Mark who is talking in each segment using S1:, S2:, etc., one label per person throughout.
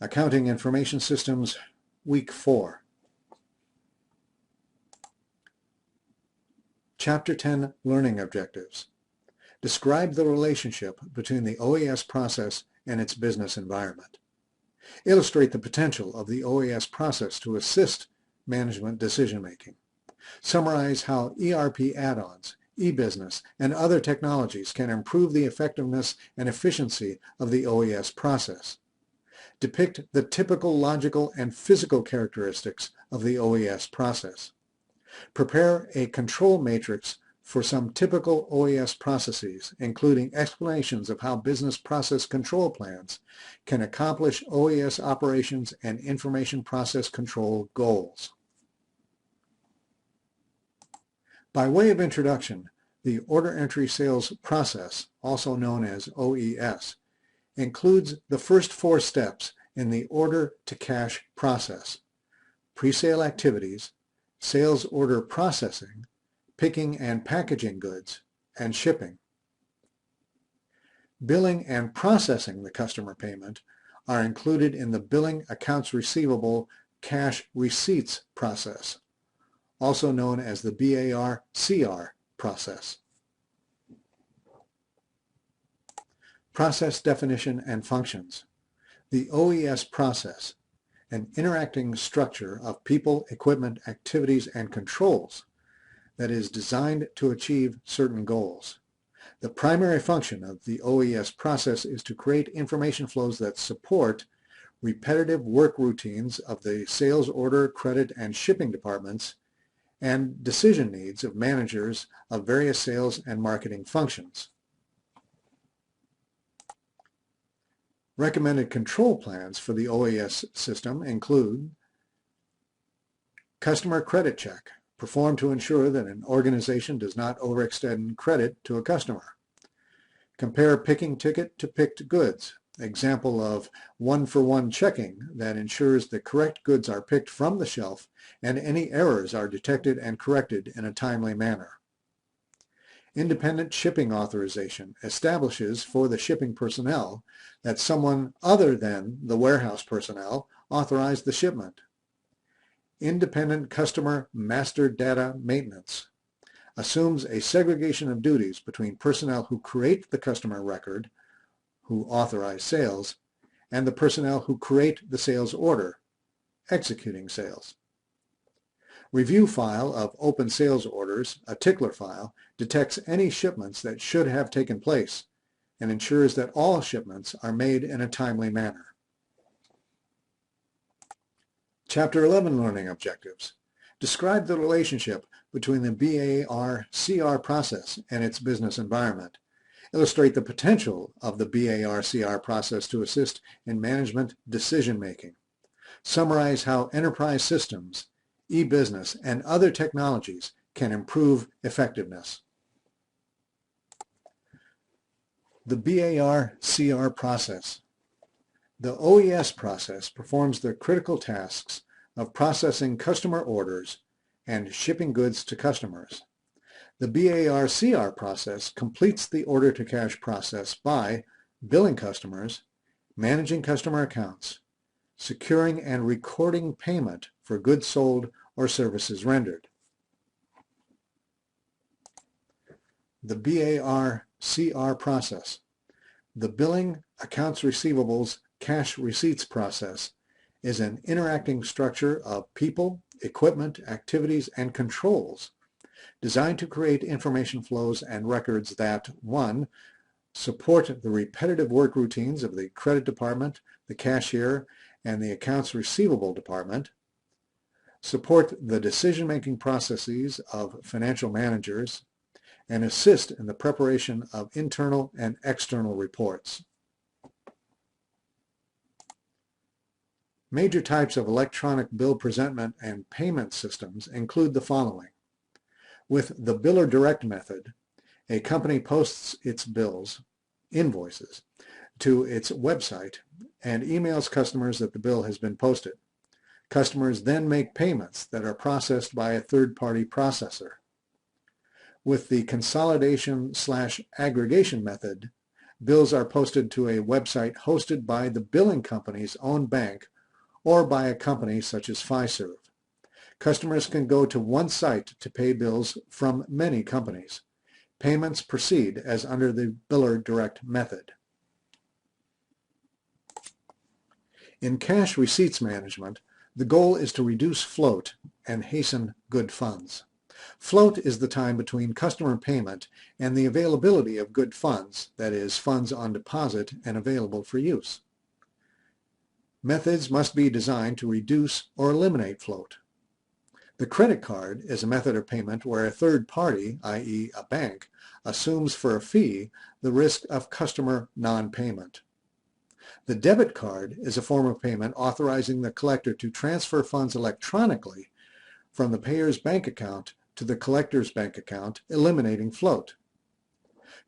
S1: Accounting Information Systems, Week 4. Chapter 10, Learning Objectives. Describe the relationship between the OAS process and its business environment. Illustrate the potential of the OAS process to assist management decision-making. Summarize how ERP add-ons, e-business, and other technologies can improve the effectiveness and efficiency of the OAS process. Depict the typical logical and physical characteristics of the OAS process. Prepare a control matrix for some typical OAS processes, including explanations of how business process control plans can accomplish OAS operations and information process control goals. By way of introduction, the order entry sales process, also known as OES, includes the first 4 steps in the order-to-cash process: pre-sale activities, sales order processing, picking and packaging goods, and shipping. Billing and processing the customer payment are included in the billing accounts receivable cash receipts process, also known as the BAR-CR process. Process definition and functions. The OES process, an interacting structure of people, equipment, activities, and controls that is designed to achieve certain goals. The primary function of the OES process is to create information flows that support repetitive work routines of the sales order, credit, and shipping departments, and decision needs of managers of various sales and marketing functions. Recommended control plans for the OAS system include customer credit check, performed to ensure that an organization does not overextend credit to a customer. Compare picking ticket to picked goods, example of one-for-one checking that ensures the correct goods are picked from the shelf and any errors are detected and corrected in a timely manner. Independent shipping authorization establishes for the shipping personnel that someone other than the warehouse personnel authorized the shipment. Independent customer master data maintenance assumes a segregation of duties between personnel who create the customer record, who authorize sales, and the personnel who create the sales order, executing sales. Review file of open sales orders, a tickler file, detects any shipments that should have taken place and ensures that all shipments are made in a timely manner. Chapter 11, Learning Objectives. Describe the relationship between the BAR-CR process and its business environment. Illustrate the potential of the BAR-CR process to assist in management decision-making. Summarize how enterprise systems, e-business, and other technologies can improve effectiveness. The BAR-CR process. The OES process performs the critical tasks of processing customer orders and shipping goods to customers. The BAR-CR process completes the order-to-cash process by billing customers, managing customer accounts, securing and recording payment for goods sold or services rendered. The BAR-CR process. The billing, accounts receivables, cash receipts process is an interacting structure of people, equipment, activities, and controls designed to create information flows and records that 1. Support the repetitive work routines of the credit department, the cashier, and the accounts receivable department, support the decision-making processes of financial managers, and assist in the preparation of internal and external reports. Major types of electronic bill presentment and payment systems include the following. With the biller direct method, a company posts its bills, invoices, to its website and emails customers that the bill has been posted. Customers then make payments that are processed by a third-party processor. With the consolidation/aggregation method, Bills are posted to a website hosted by the billing company's own bank or by a company such as Fiserv. Customers can go to one site to pay bills from many companies. Payments proceed as under the biller direct method. In cash receipts management, the goal is to reduce float and hasten good funds. Float is the time between customer payment and the availability of good funds, that is, funds on deposit and available for use. Methods must be designed to reduce or eliminate float. The credit card is a method of payment where a third party, i.e. a bank, assumes for a fee the risk of customer non-payment. The debit card is a form of payment authorizing the collector to transfer funds electronically from the payer's bank account to the collector's bank account, eliminating float.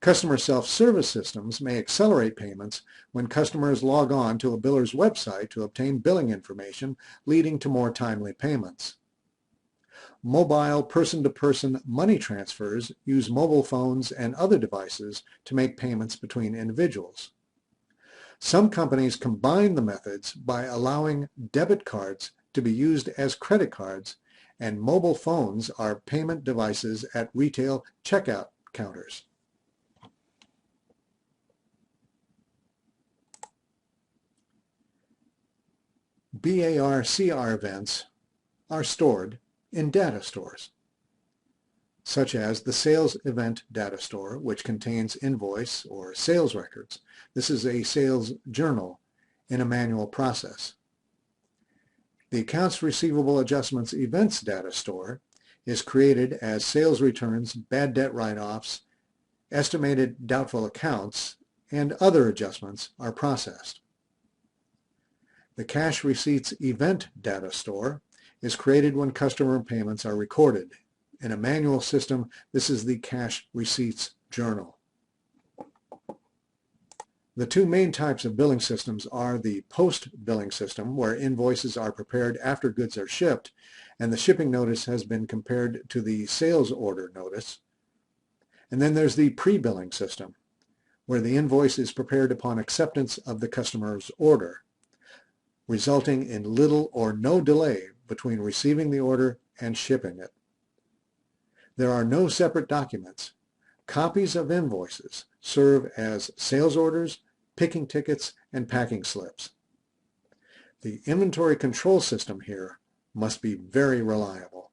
S1: Customer self-service systems may accelerate payments when customers log on to a biller's website to obtain billing information, leading to more timely payments. Mobile person-to-person money transfers use mobile phones and other devices to make payments between individuals. Some companies combine the methods by allowing debit cards to be used as credit cards, and mobile phones are payment devices at retail checkout counters. BAR/CR events are stored in data stores, such as the Sales Event Data Store, which contains invoice or sales records. This is a sales journal in a manual process. The Accounts Receivable Adjustments Events Data Store is created as sales returns, bad debt write-offs, estimated doubtful accounts, and other adjustments are processed. The Cash Receipts Event Data Store is created when customer payments are recorded. In a manual system, this is the Cash Receipts Journal. The two main types of billing systems are the post-billing system, where invoices are prepared after goods are shipped, and the shipping notice has been compared to the sales order notice. And then there's the pre-billing system, where the invoice is prepared upon acceptance of the customer's order, resulting in little or no delay between receiving the order and shipping it. There are no separate documents. Copies of invoices serve as sales orders, picking tickets, and packing slips. The inventory control system here must be very reliable.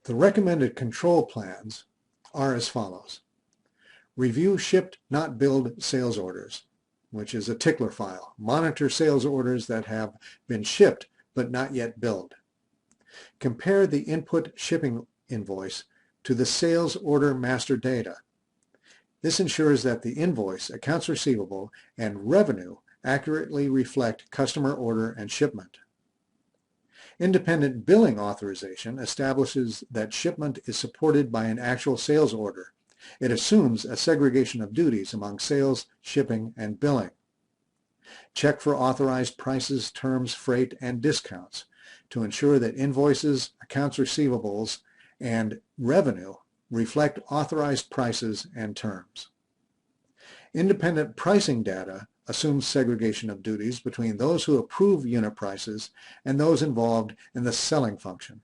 S1: The recommended control plans are as follows. Review shipped not billed sales orders, which is a tickler file. Monitor sales orders that have been shipped but not yet billed. Compare the input shipping invoice to the sales order master data. This ensures that the invoice, accounts receivable, and revenue accurately reflect customer order and shipment. Independent billing authorization establishes that shipment is supported by an actual sales order. It assumes a segregation of duties among sales, shipping, and billing. Check for authorized prices, terms, freight, and discounts to ensure that invoices, accounts receivables, and revenue reflect authorized prices and terms. Independent pricing data assumes segregation of duties between those who approve unit prices and those involved in the selling function.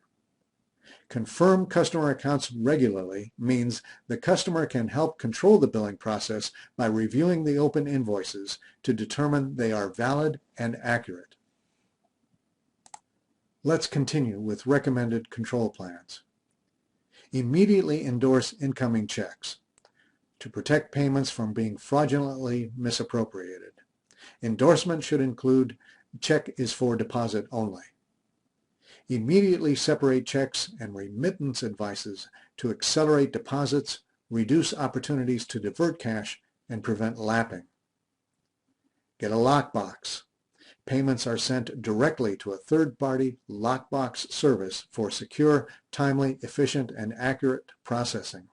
S1: Confirm customer accounts regularly means the customer can help control the billing process by reviewing the open invoices to determine they are valid and accurate. Let's continue with recommended control plans. Immediately endorse incoming checks to protect payments from being fraudulently misappropriated. Endorsement should include check is for deposit only. Immediately separate checks and remittance advices to accelerate deposits, reduce opportunities to divert cash, and prevent lapping. Get a lockbox. Payments are sent directly to a third-party lockbox service for secure, timely, efficient, and accurate processing.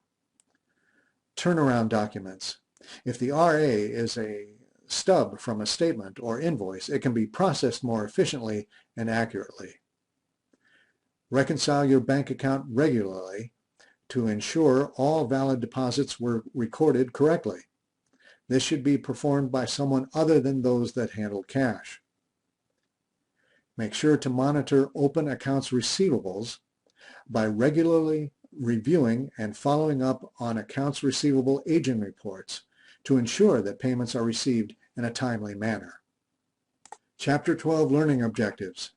S1: Turnaround documents. If the RA is a stub from a statement or invoice, it can be processed more efficiently and accurately. Reconcile your bank account regularly to ensure all valid deposits were recorded correctly. This should be performed by someone other than those that handle cash. Make sure to monitor open accounts receivables by regularly reviewing and following up on accounts receivable aging reports to ensure that payments are received in a timely manner. Chapter 12 Learning Objectives.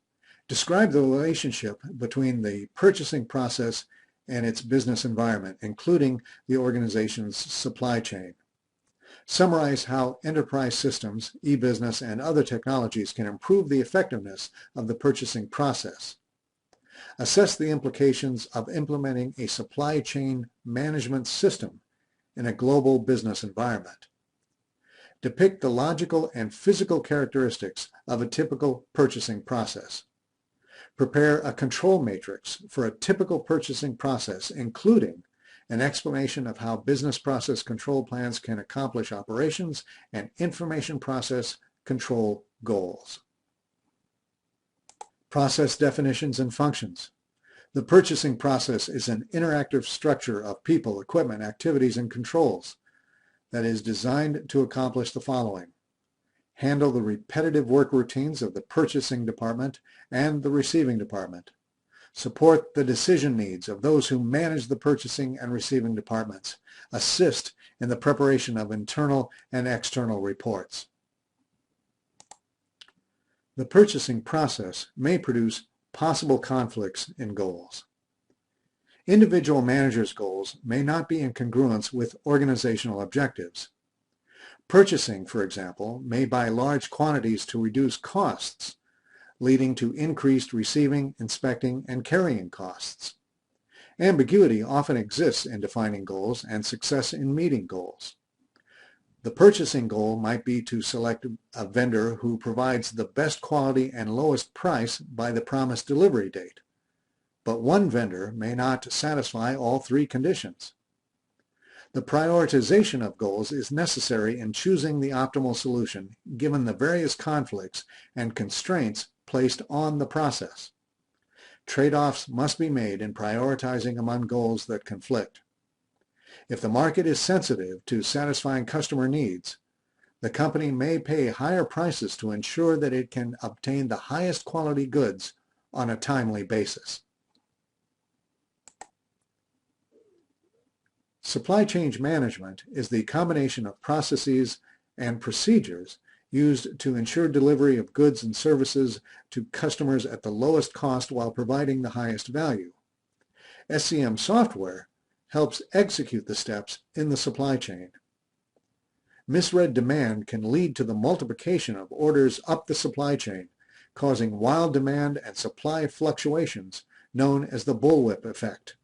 S1: Describe the relationship between the purchasing process and its business environment, including the organization's supply chain. Summarize how enterprise systems, e-business, and other technologies can improve the effectiveness of the purchasing process. Assess the implications of implementing a supply chain management system in a global business environment. Depict the logical and physical characteristics of a typical purchasing process. Prepare a control matrix for a typical purchasing process, including an explanation of how business process control plans can accomplish operations and information process control goals. Process definitions and functions. The purchasing process is an interactive structure of people, equipment, activities, and controls that is designed to accomplish the following: handle the repetitive work routines of the purchasing department and the receiving department, support the decision needs of those who manage the purchasing and receiving departments, assist in the preparation of internal and external reports. The purchasing process may produce possible conflicts in goals. Individual managers' goals may not be in congruence with organizational objectives. Purchasing, for example, may buy large quantities to reduce costs, leading to increased receiving, inspecting, and carrying costs. Ambiguity often exists in defining goals and success in meeting goals. The purchasing goal might be to select a vendor who provides the best quality and lowest price by the promised delivery date, but one vendor may not satisfy all three conditions. The prioritization of goals is necessary in choosing the optimal solution given the various conflicts and constraints placed on the process. Trade-offs must be made in prioritizing among goals that conflict. If the market is sensitive to satisfying customer needs, the company may pay higher prices to ensure that it can obtain the highest quality goods on a timely basis. Supply chain management is the combination of processes and procedures used to ensure delivery of goods and services to customers at the lowest cost while providing the highest value. SCM software helps execute the steps in the supply chain. Misread demand can lead to the multiplication of orders up the supply chain, causing wild demand and supply fluctuations known as the bullwhip effect.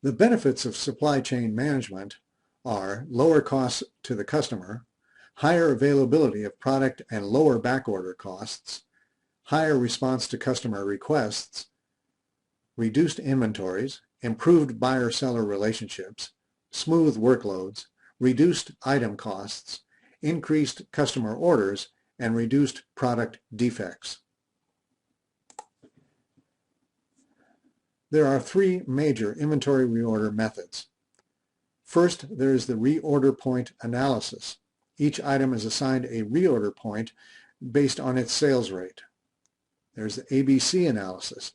S1: The benefits of supply chain management are lower costs to the customer, higher availability of product and lower backorder costs, higher response to customer requests, reduced inventories, improved buyer-seller relationships, smooth workloads, reduced item costs, increased customer orders, and reduced product defects. There are three major inventory reorder methods. First, there is the reorder point analysis. Each item is assigned a reorder point based on its sales rate. There's the ABC analysis.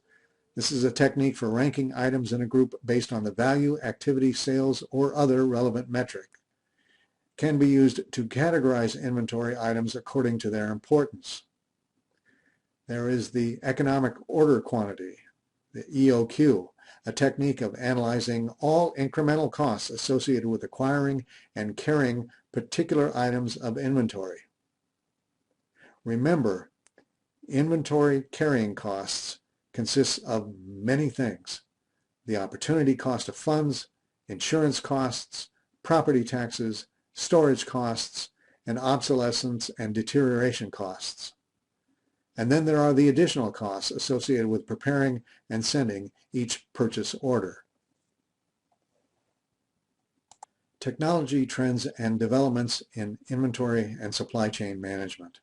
S1: This is a technique for ranking items in a group based on the value, activity, sales, or other relevant metric. It can be used to categorize inventory items according to their importance. There is the economic order quantity, the EOQ, a technique of analyzing all incremental costs associated with acquiring and carrying particular items of inventory. Remember, inventory carrying costs consists of many things: the opportunity cost of funds, insurance costs, property taxes, storage costs, and obsolescence and deterioration costs. And then there are the additional costs associated with preparing and sending each purchase order. Technology trends and developments in inventory and supply chain management.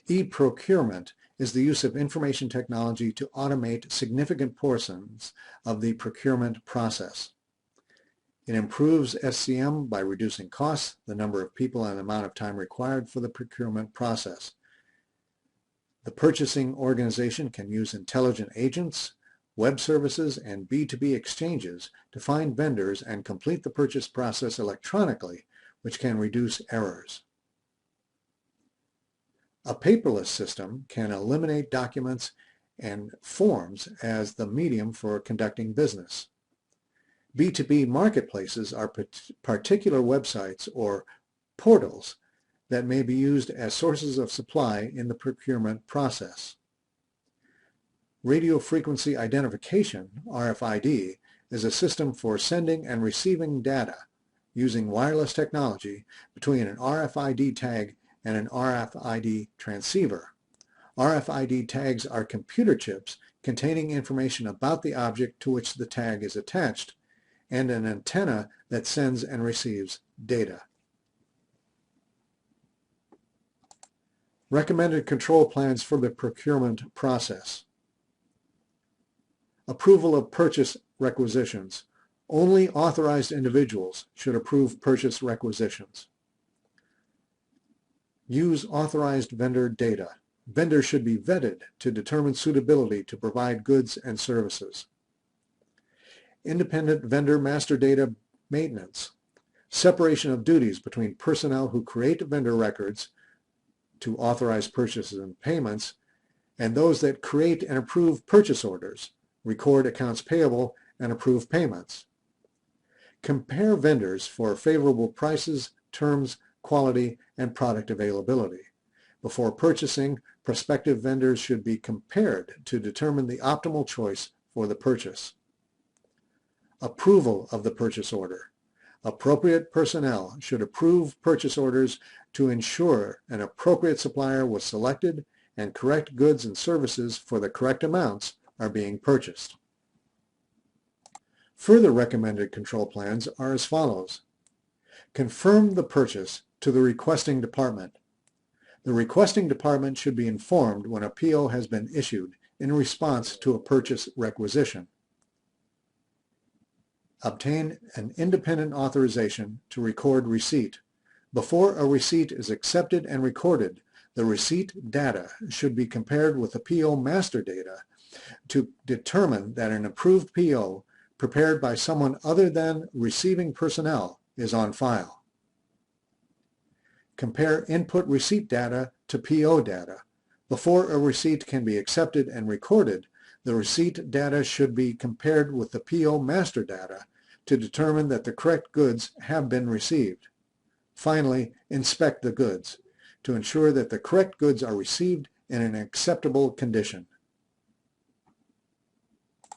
S1: E-procurement is the use of information technology to automate significant portions of the procurement process. It improves SCM by reducing costs, the number of people, and the amount of time required for the procurement process. The purchasing organization can use intelligent agents, web services, and B2B exchanges to find vendors and complete the purchase process electronically, which can reduce errors. A paperless system can eliminate documents and forms as the medium for conducting business. B2B marketplaces are particular websites or portals that may be used as sources of supply in the procurement process. Radio frequency identification, RFID, is a system for sending and receiving data using wireless technology between an RFID tag and an RFID transceiver. RFID tags are computer chips containing information about the object to which the tag is attached and an antenna that sends and receives data. Recommended control plans for the procurement process. Approval of purchase requisitions. Only authorized individuals should approve purchase requisitions. Use authorized vendor data. Vendors should be vetted to determine suitability to provide goods and services. Independent vendor master data maintenance. Separation of duties between personnel who create vendor records to authorize purchases and payments and those that create and approve purchase orders, record accounts payable, and approve payments. Compare vendors for favorable prices, terms, quality, and product availability. Before purchasing, prospective vendors should be compared to determine the optimal choice for the purchase. Approval of the purchase order. Appropriate personnel should approve purchase orders to ensure an appropriate supplier was selected and correct goods and services for the correct amounts are being purchased. Further recommended control plans are as follows. Confirm the purchase to the requesting department. The requesting department should be informed when a PO has been issued in response to a purchase requisition. Obtain an independent authorization to record receipt. Before a receipt is accepted and recorded, the receipt data should be compared with the PO master data to determine that an approved PO prepared by someone other than receiving personnel is on file. Compare input receipt data to PO data. Before a receipt can be accepted and recorded, the receipt data should be compared with the PO master data to determine that the correct goods have been received. Finally, inspect the goods to ensure that the correct goods are received in an acceptable condition.